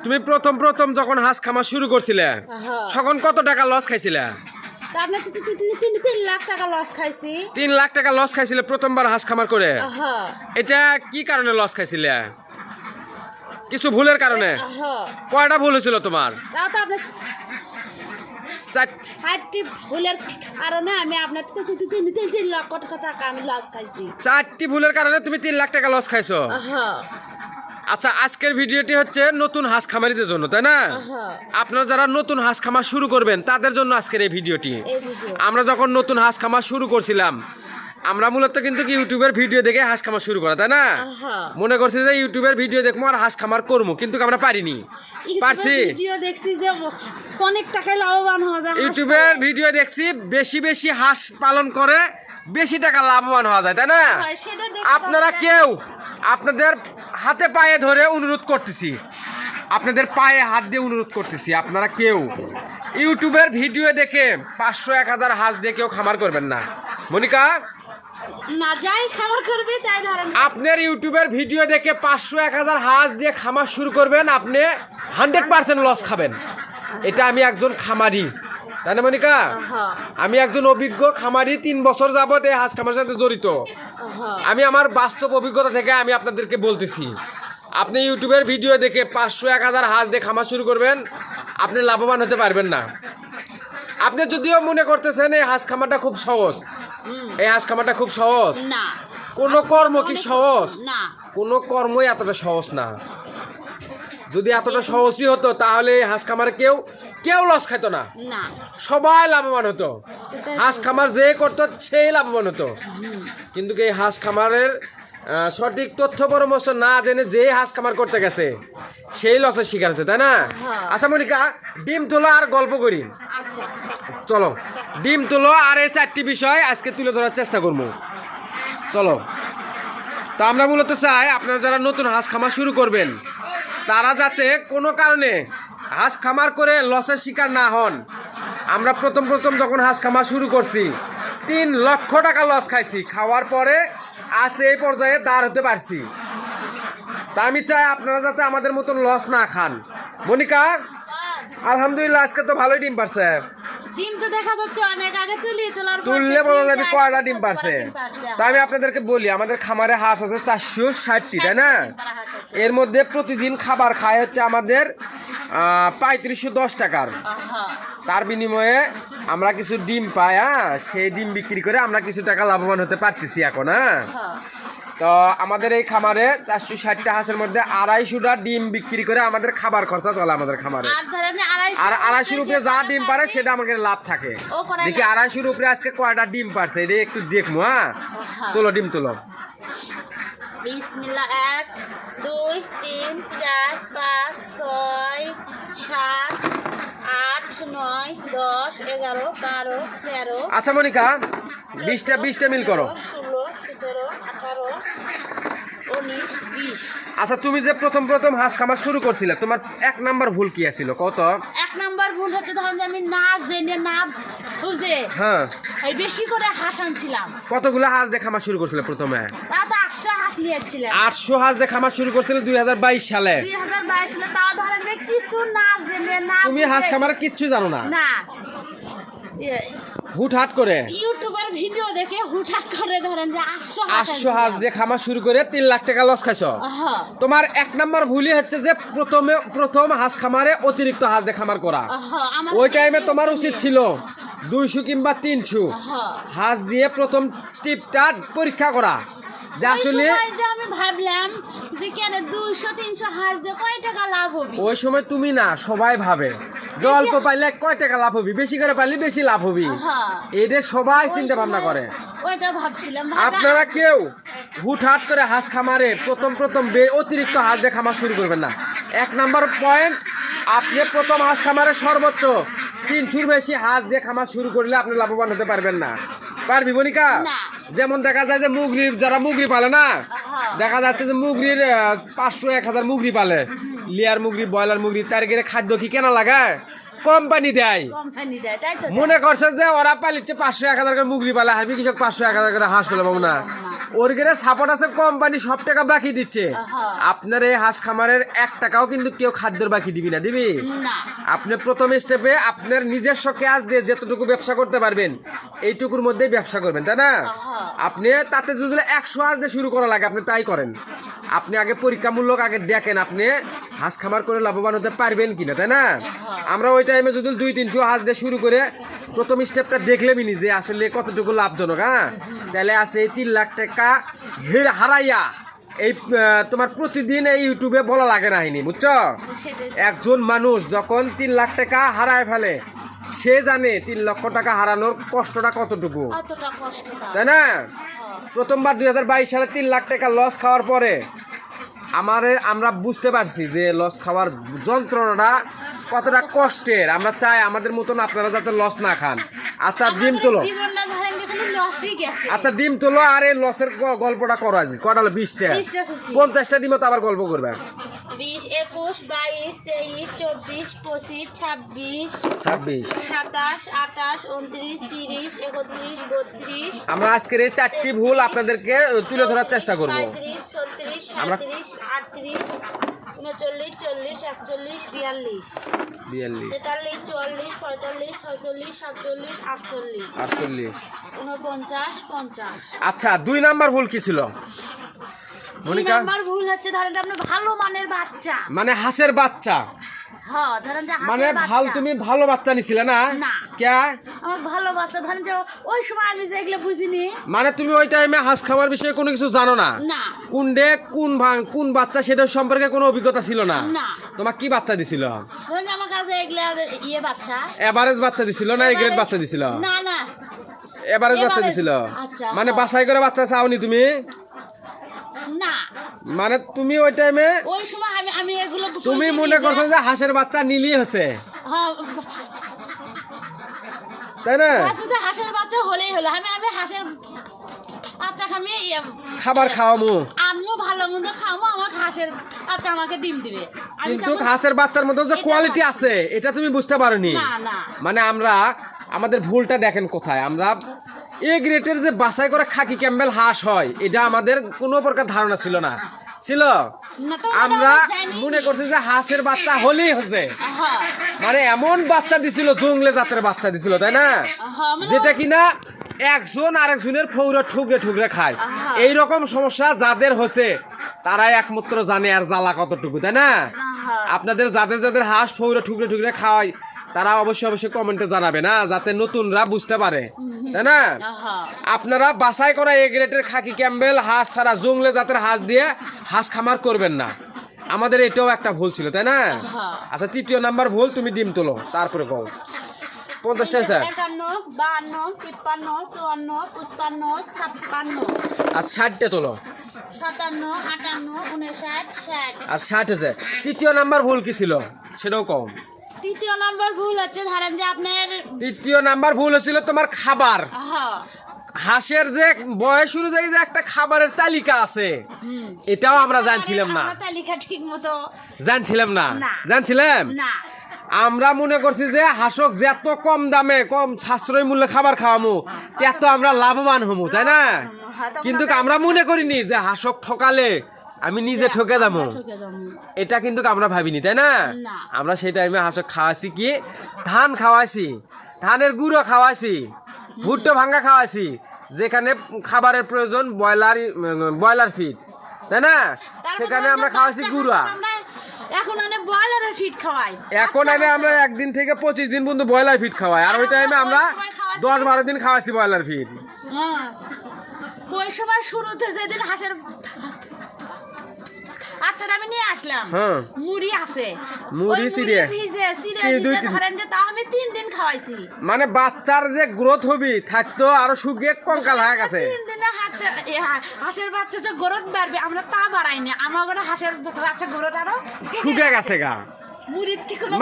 তুমি প্রথম প্রথম যখন হাঁস খামার শুরু করছিলে তখন কত টাকা লস খাইছিলে? 3 লাখ টাকা লস খাইছি। 3 লাখ টাকা লস খাইছিলে প্রথমবার হাঁস খামার করে? এটা কি কারণে লস খাইছিলে? কিছু ভুলের কারণে? কয়টা ভুল হয়েছিল তোমার? ভুলের কারণে আমি আপনার 3 লক্ষ টাকা আমি লস খাইছি। 4টি ভুলের কারণে তুমি 3 লাখ টাকা লস খাইছো? আচ্ছা, আজকের ভিডিওটি হচ্ছে নতুন হাঁস খামারিদের জন্য, তাই না? আপনারা যারা নতুন হাঁস খামার শুরু করবেন তাদের জন্য আজকের এই ভিডিওটি। আমরা যখন নতুন হাঁস খামার শুরু করছিলাম, আমরা মূলত কিন্তু ইউটিউবের ভিডিও দেখে হাঁস খামার শুরু করা, তাই না? মনে করছি যে ইউটিউবের ভিডিও দেখবো আর হাঁস খামার করবো, কিন্তু আমরা পারিনি। পারছি? অনেক টাকায় লাভবান হওয়া যায়। ইউটিউবের ভিডিও দেখছি বেশি বেশি হাঁস পালন করে বেশি টাকা লাভবান হওয়া যায়, তাই না? আপনারা কেউ আপনাদের হাতে পায়ে ধরে অনুরোধ করতেছি, আপনাদের পায়ে হাত দিয়ে অনুরোধ করতেছি, আপনারা কেউ ইউটিউবের ভিডিও দেখে 500-1000 হাঁস দিয়ে কেউ খামার করবেন না। মনিকা, না যাই খামার করবে তাই ধরেন। আপনার ইউটিউবের ভিডিও দেখে 500-1000 হাঁস দিয়ে খামার শুরু করবেন, আপনি 100% লস খাবেন। এটা আমি একজন খামারি, তাই না মনিকা? আমি একজন অভিজ্ঞ খামারি, 3 বছর যাবত এই হাঁস খামারের সাথে জড়িত। আমি আমার বাস্তব অভিজ্ঞতা থেকে আমি আপনাদেরকে বলতেছি, আপনি ইউটিউবের ভিডিও দেখে 500-1000 হাঁস দিয়ে খামার শুরু করবেন, আপনি লাভবান হতে পারবেন না। আপনি যদিও মনে করতেছেন এই হাঁস খামারটা খুব সহজ, এই হাঁস খামারটা খুব সহজ না। কোনো কর্ম কি সহজ? না, কোনো কর্মই এতটা সহজ না। যদি এতটা সহজই হতো তাহলে হাঁস খামারে কেউ লস খাইতো না, সবাই লাভবান হতো। হাঁস খামার যে করতো সেই লাভবান হতো। কিন্তু এই হাঁস খামারের সঠিক তথ্য পরামর্শ না জেনে যে হাঁস খামার করতে গেছে সেই লসের শিকার হচ্ছে, তাই না? আচ্ছা মনিকা, ডিম তোলো আর গল্প করি। চলো ডিম তোলো আর এই 4টি বিষয় আজকে তুলে ধরার চেষ্টা করবো। চলো, তা আমরা মূলত চাই আপনারা যারা নতুন হাঁস খামার শুরু করবেন তারা যাতে কোনো কারণে হাঁস খামার করে লসের শিকার না হন। আমরা প্রথম যখন হাঁস খামার শুরু করছি 3 লক্ষ টাকা লস খাইছি, খাওয়ার পরে আজ এই পর্যায়ে দাঁড় হতে পারছি। তা আমি চাই আপনারা যাতে আমাদের মতন লস না খান। মনিকা, আলহামদুলিল্লাহ আজকে তো ভালোই ডিম পারছে। ডিম তো দেখা যাচ্ছে অনেক আগে তুললে বলা যাবে কয়টা ডিম পারছে। তা আমি আপনাদেরকে বলি, আমাদের খামারে হাঁস আছে 460টি, তাই না? এর মধ্যে প্রতিদিন খাবার খায় হচ্ছে আমাদের 3510 টাকার। তার বিনিময়ে আমরা কিছু ডিম পাই, সেই ডিম বিক্রি করে আমরা কিছু টাকা লাভবান হতে পারতেছি এখন। তো আমাদের এই খামারে 460টা হাঁসের মধ্যে 250টা ডিম বিক্রি করে আমাদের খাবার খরচা চলে আমাদের খামারে। আর 250 রুপিয়া যা ডিম পারে সেটা আমাদের লাভ থাকে। দেখি 250 রুপিয়া আজকে কয়টা ডিম পারছে এটা একটু দেখবো। তোলো ডিম তোলো। বিসমিল্লাহ। 1 2 3 4 5 6 7 8 9 10 11 12 13। আচ্ছা মনিকা, 20টা মিল করো। 16 17 18 19 20। আচ্ছা, তুমি যে প্রথম হাঁস খামার শুরু করছিলে তোমার 1 নাম্বার ভুল কি ছিল কত? 1 নাম্বার ভুল হচ্ছে ধরেন যে আমি না জেনে না বুঝে বেশি করে হাঁস আনছিলাম। কতগুলো হাঁস দিয়ে খামার শুরু করছিলে প্রথমে? তা তো 800 হাঁস নিয়েছিলাম। 800 হাঁস দিয়ে খামার শুরু করছিলে 2022 সালে। 2022 সালে তাও ধরেন যে কিছু না জেনে না। তুমি হাঁস খামারে কিচ্ছু জানো না? না, হুটহাট করে ইউটিউবের ভিডিও দেখে হুটহাট করে ধরেন যে 800 হাঁস দিয়ে খামার শুরু করে 3 লাখ টাকা লস খাইছো। তোমার 1 নাম্বার ভুলই হচ্ছে যে প্রথম হাঁস খামারে অতিরিক্ত হাঁস দিয়ে খামার করা। ওই টাইমে তোমার উচিত ছিল 200 কিংবা 300 হাঁস দিয়ে প্রথম টিপটা পরীক্ষা করা। যে আসলে আমি ভাবলাম যে কেন 200-300 হাঁস দিয়ে কয় টাকা লাভ হবে। ওই সময় তুমি না, সবাই ভাবে যে অল্প পাইলে কয় টাকা লাভ হবে, বেশি করে পাইলে বেশি লাভ হবে। এটা সবাই চিন্তা ভাবনা করে। ওইটা ভাবছিলাম। আপনারা কেউ হুটহাট করে হাঁস খামারে প্রথম অতিরিক্ত হাঁস দিয়ে খামার শুরু করবেন না। 1 নাম্বার পয়েন্ট, আপনি প্রথম হাঁস খামারে সর্বোচ্চ 300-র বেশি হাঁস দিয়ে খামার শুরু করলে আপনি লাভবান হতে পারবেন না। পারবি মনিকা? যেমন দেখা যায় যে যারা মুগরি পালে না, দেখা যাচ্ছে যে মুগরির 500-1000 মুগরি পালে, লিয়ার মুগরি, ব্রয়লার মুগরি, তার গিয়ে খাদ্য কি কেনা লাগায়? কোম্পানি দেয় কোম্পানি দেয় তাই তো মনে করছে যে ওরা পালিচ্ছে 500-1000 করে মুগরি পালা আমি কৃষক 500-1000 করে হাঁস পেলাম না ওর গেলে সাপোর্ট আছে কোম্পানি সব টাকা বাকি দিচ্ছে আপনার এই হাঁস খামারের 1 টাকাও কিন্তু কেউ খাদ্যের বাকি দিবি না দিবি না আপনি প্রথম স্টেপে আপনার নিজস্ব ক্যাশ দিয়ে যতটুকু ব্যবসা করতে পারবেন এইটুকুর মধ্যেই ব্যবসা করবেন তাই না আপনি তাতে যদি 100 হাঁস দিয়ে শুরু করা লাগে আপনি তাই করেন আপনি আগে পরীক্ষামূলক আগে দেখেন আপনি হাঁস খামার করে লাভবান হতে পারবেন কিনা তাই না আমরা ওই টাইমে যদি 200-300 হাঁস দিয়ে শুরু করে প্রথম স্টেপটা দেখলেমি যে আসলে কতটুকু লাভজনক হ্যাঁ তাহলে আছে এই 3 লাখ টাকা হারাইয়া এই তোমার প্রতিদিন এই ইউটিউবে বলা লাগে না হয়নি বুঝছো একজন মানুষ যখন 3 লাখ টাকা হারায় ফেলে সে জানে 3 লক্ষ টাকা হারানোর কষ্টটা কতটুকু তাই না প্রথমবার 2022 সালে 3 লাখ টাকা লস খাওয়ার পরে আমরা বুঝতে পারছি যে লস খাওয়ার যন্ত্রণাটা কতটা কষ্টের আমরা চাই আমাদের মতন আপনারা যাতে লস না খান আচ্ছা ডিম তোলো আচ্ছা ডিম তোলো আর এই লসের গল্পটা করো আজ কটা হলো 20টা 50টা ডিমও তো আবার গল্প করবে 20 21 22 23 24 25 26 26 27 28 29 30 31 32 আমরা আজকের এই 4টি ভুল আপনাদেরকে তুলে ধরার চেষ্টা করব 35 36 37 38 39 40 41 42 42 43 44 45 46 47 48 48 49 50 আচ্ছা 2 নাম্বার ভুল কি ছিল মনিকা আমার ভুল হচ্ছে ধরেন যে আপনি ভালো মানের বাচ্চা মানে হাঁসের বাচ্চা হ্যাঁ ধরেন যে মানে তুমি ভালো বাচ্চা নিছিলে না না কে আমার ভালো বাচ্চা ধরেন যে ওই সময় আমি যে এগুলো বুঝিনি মানে তুমি ওই টাইমে হাঁস খাওয়ার বিষয়ে কোনো কিছু জানো না না কোন বাচ্চা সেটা সম্পর্কে কোনো অভিজ্ঞতা ছিল না না তোমার কি বাচ্চা দিছিল ধরেন যে আমার কাছে এগুলা বাচ্চা এভারেজ বাচ্চা দিছিল না এই গ্রেড বাচ্চা দিছিল না না এভারেজ বাচ্চা দিছিল আচ্ছা মানে বাছাই করে বাচ্চা চাওনি তুমি না মানে তুমি ওই টাইমে ওই সময় আমি এগুলো তুমি মনে করছো যে হাঁসের বাচ্চা নিলি হচ্ছে হ্যাঁ তাই না হাঁসের বাচ্চা হলেই হলো আমি হাঁসের বাচ্চা খাবার খাওয়ামু আমিও ভালো মন্দ খাওয়ামো আমাকে হাঁসের বাচ্চা আমাকে ডিম দিবে কিন্তু হাঁসের বাচ্চার মধ্যে যে কোয়ালিটি আছে এটা তুমি বুঝতে পারোনি না না মানে আমাদের ভুলটা দেখেন কোথায় আমরা এ গ্রেটের যে বাছাই করে খাকি ক্যাম্বেল হাঁস হয় এটা আমাদের কোনো প্রকার ধারণা ছিল না ছিল আমরা মনে করছি যে হাঁসের বাচ্চা হলেই হচ্ছে মানে এমন বাচ্চা দিছিল জঙ্গলে জাতের বাচ্চা দিছিল তাই না যেটা কিনা একজন আরেকজনের ফৌরা ঠুকরে ঠুকরে খায় এইরকম সমস্যা যাদের হচ্ছে তারাই একমাত্র জানে আর জ্বালা কতটুকু তাই না আপনাদের যাদের হাঁস ফৌরা ঠুকরে ঠুকরে খাওয়ায় তারা অবশ্যই কমেন্টে জানাবে না যাতে নতুনরা বুঝতে পারে তাই না আপনারা বাছাই করা এ গ্রেডের খাকি ক্যাম্বেল হাঁস ছাড়া জঙ্গলে জাতের হাঁস দিয়ে হাঁস খামার করবেন না আমাদের এটাও একটা ভুল ছিল তাই না আচ্ছা 3য় নাম্বার ভুল তুমি ডিম তোলো তারপরে কও 50টা স্যার 51 52 53 54 55 56 আর 60টা তোলো 57 58 59 60 আর 60 আছে 3য় নাম্বার ভুল কি ছিল সেটাও কও 3য় নাম্বার ভুল হচ্ছে ধরেন যে আপনার 3য় নাম্বার ভুল হয়েছিল তোমার খাবার হাঁসের যে বয়স অনুযায়ী যে একটা খাবারের তালিকা আছে এটাও আমরা জানছিলাম না তালিকা ঠিক মতো জানছিলাম না জানছিলাম না আমরা মনে করছি যে হাঁসক যত কম দামে কম সাশ্রয় মূল্যে খাবার খাওয়ামু তত আমরা লাভবান হমু তাই না কিন্তু আমরা মনে করিনি যে হাঁসক ঠকালে আমি নিজে ঠকে যাবো এটা কিন্তু আমরা ভাবিনি তাই না আমরা সেই টাইমে হাঁসক খাওয়াছি কি ধান খাওয়াইছি ধানের গুঁড়ো খাওয়াইছি ভুট্টো ভাঙ্গা খাওয়াইছি যেখানে খাবারের প্রয়োজন ব্রয়লার ফিড তাই না সেখানে আমরা খাওয়াইছি গুঁড়া এখন ব্রয়লারের ফিড খাওয়াই এখন আমরা একদিন থেকে 25 দিন পর্যন্ত ব্রয়লার ফিড খাওয়াই আর ওই টাইমে আমরা 10-12 দিন খাওয়াইছি ব্রয়লার ফিড ওই সময় শুরুতে যেদিন হাঁসের আচ্ছা আমি নিয়ে আসলাম মুড়ি আছে মুড়ি সিরিয়ে ধরেন যে তা আমি 3 দিন খাওয়াইছি মানে বাচ্চার যে গ্রোথ হবে থাকতো আরো শুকিয়ে কঙ্কাল হয়ে গেছে 3 দিনে হাঁসের বাচ্চা যে গ্রোথ বাড়বে আমরা তা বাড়াইনি আমার হাঁসের বাচ্চা গ্রোথ আরো শুকিয়ে গেছে গা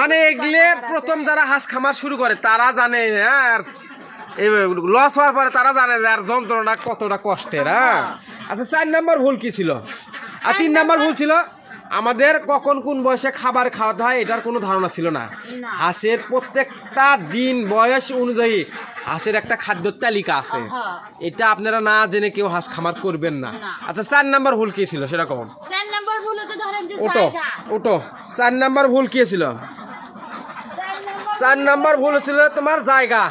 মানে এগুলো প্রথম যারা হাঁস খামার শুরু করে তারা জানে আর লস হওয়ার পরে তারা জানে যে আর যন্ত্রণা কতটা কষ্টের আচ্ছা 4 নাম্বার ভুল কি ছিল আর 3 নাম্বার ভুল ছিল আমাদের কখন কোন বয়সে খাবার খাওয়াতে হয় এটার কোনো ধারণা ছিল না। না। হাঁসের প্রত্যেকটা দিন বয়স অনুযায়ী হাঁসের একটা খাদ্যের তালিকা আছে। হ্যাঁ। এটা আপনারা না জেনে কেউ হাঁস খামার করবেন না। না। আচ্ছা 4 নাম্বার ভুল কি ছিল সেরকম? 4 নাম্বার ভুল হচ্ছে ধরেন যে ওটো জায়গা। ওটো 4 নাম্বার ভুল কি ছিল? 4 নাম্বার ভুল ছিল তোমার জায়গা।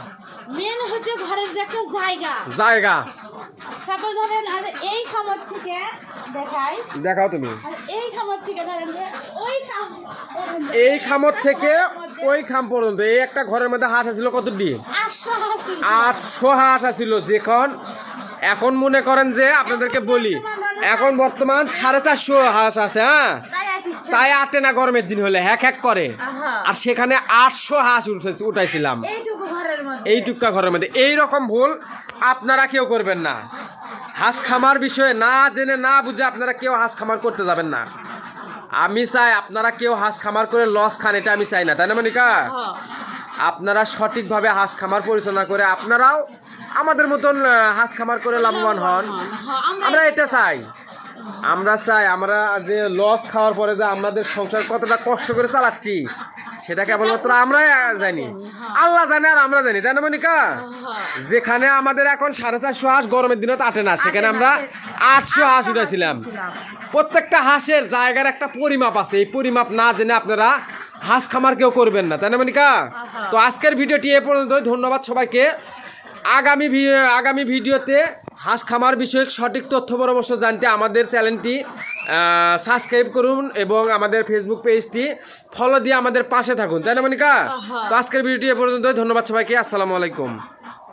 মেন হচ্ছে ঘরের যে একটা জায়গা। জায়গা সাপোজ ধরেন আর এই খামার থেকে দেখাই, দেখাও তুমি। আর এই খামার থেকে ধরেন যে ওই এই খামর থেকে ওই খাম পর্যন্ত এই একটা ঘরের মধ্যে হাঁস আছিল কতটি? 800 হাঁস ছিল। 800 হাঁস আছিল। এখন মনে করেন যে আপনাদেরকে বলি এখন বর্তমান 450 হাঁস আছে। হ্যাঁ, তাই এক ইচ্ছা। তাই আটে না গরমের দিন হলে হ্যাক করে। আহা। আর সেখানে 800 হাঁস উঠাইছিলাম এইটুকু ঘরের মধ্যে। এই টুক্কা ঘরের মধ্যে। এই রকম ভুল আপনারা কেউ করবেন না। হাঁস খামার বিষয়ে না জেনে না বুঝে আপনারা কেউ হাঁস খামার করতে যাবেন না। আমি চাই আপনারা কেউ হাঁস খামার করে লস খান, এটা আমি চাই না, তাই না মনিকা? হ্যাঁ। আপনারা সঠিকভাবে হাঁস খামার পরিচালনা করে আপনারাও আমাদের মতন হাঁস খামার করে লাভবান হন। হ্যাঁ, আমরা এটা চাই। আমরা যে লস খাওয়ার পরে যে আমাদের সংসার কতটা কষ্ট করে চালাচ্ছি সেটা কেবলমাত্র আমরাই জানি, আল্লাহ জানে আর আমরা জানি, তাই না মনিকা? হ্যাঁ। যেখানে আমাদের এখন 450 হাঁস গরমের দিনে আটে না, সেখানে আমরা 800 হাঁস উঠেছিলাম। প্রত্যেকটা হাঁসের জায়গার একটা পরিমাপ আছে, এই পরিমাপ না জেনে আপনারা হাঁস খামার কেউ করবেন না, তাই না মনিকা? তো আজকের ভিডিওটি এ পর্যন্ত। ধন্যবাদ সবাইকে। আগামী ভিডিওতে হাঁস খামার বিষয়ক সঠিক তথ্য পরামর্শ জানতে আমাদের চ্যানেলটি সাবস্ক্রাইব করুন এবং আমাদের ফেসবুক পেজটি ফলো দিয়ে আমাদের পাশে থাকুন, তাই না মনিকা? তো আজকের ভিডিওটি এ পর্যন্ত। ধন্যবাদ সবাইকে। আসসালামু আলাইকুম।